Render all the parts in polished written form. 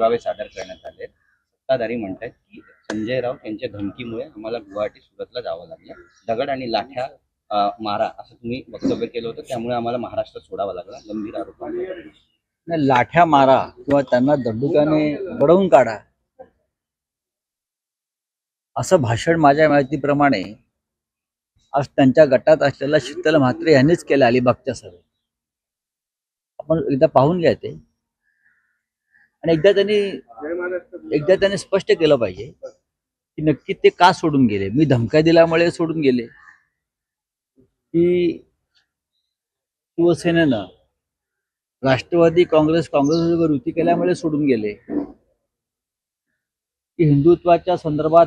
पुरावे सादर करण्यात आले। सत्ताधारी म्हणतात की संजय राऊत यांच्या धमकीमुळे आम्हाला गुवाहाटी सुरतला जावं लागलं, दगड आणि लाठ्या मारा असं तुम्ही वक्तव्य केलं होतं, त्यामुळे आम्हाला महाराष्ट्र सोडावं लागलं, गंभीर आरोप आहे। नाही, लाठ्या मारा किंवा त्यांना दंडुकाने बडवून काढा असं भाषण माझ्या माहितीप्रमाणे आज त्यांच्या गटात असलेला शीतल म्हात्रे यांनीच केलं अलिबागच्या सभेत। आपण एकदा पाहून घ्या ते, आणि एकदा त्यांनी स्पष्ट केलं पाहिजे की नक्की ते का सोडून गेले। मी धमक्या दिल्यामुळे सोडून गेले की शिवसेनेनं राष्ट्रवादी काँग्रेसबरोबर युती केल्यामुळे सोडून गेले की हिंदुत्वाच्या संदर्भात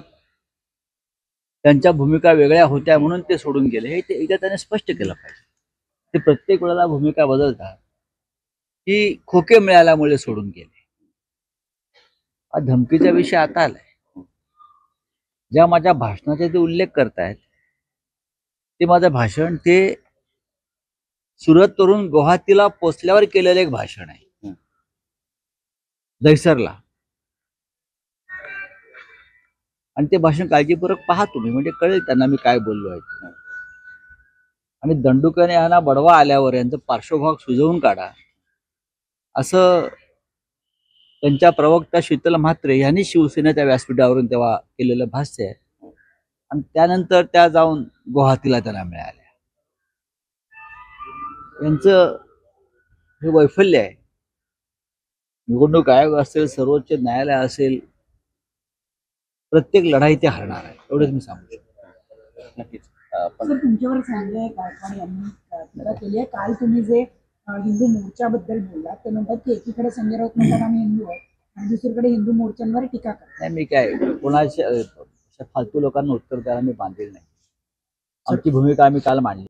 त्यांच्या भूमिका वेगळ्या होत्या म्हणून ते सोडून गेले, हे एकदा त्याने स्पष्ट केलं पाहिजे। ते प्रत्येक वेळेला भूमिका बदलतात की खोके मिळाल्यामुळे सोडून गेले। हा धमकीचा विषय आता आलाय। ज्या माझ्या भाषणाचा ते उल्लेख करतायत ते माझं भाषण ते सुरतवरून गुवाहाटीला पोचल्यावर केलेलं एक भाषण आहे, दहिसरला। आणि ते भाषण काळजीपूर्वक पहा तुम्ही, म्हणजे कळेल त्यांना मी काय बोललो आहे। आणि दंडुकाने यांना बडवा आल्यावर यांचं पार्श्वभाग सुजवून काढा असं त्यांच्या प्रवक्ता शीतल म्हात्रे यांनी शिवसेनेच्या व्यासपीठावरून तेव्हा केलेलं भाष्य आहे। आणि त्यानंतर त्या जाऊन गुवाहाटीला त्यांना मिळाल्या। यांचं हे वैफल्य आहे। निवडणूक आयोग असेल, सर्वोच्च न्यायालय असेल, प्रत्येक लढाई ते हरणार आहे, एवढंच मी सांगू शकतो। नक्कीच। सर, तुमच्यावर संजय गायकवाड यांनी टीका केली आहे। काल तुम्ही जे हिंदू मोर्चाबद्दल बोललात ते म्हणतात की एकीकडे संजय राऊत म्हणतात आम्ही हिंदू आहोत आणि दुसरीकडे हिंदू मोर्चांवर टीका करतात। नाही, मी काय कोणाच्या फालतू लोकांना उत्तर द्यायला मी बांधील नाही। आमची भूमिका आम्ही काल मांडली।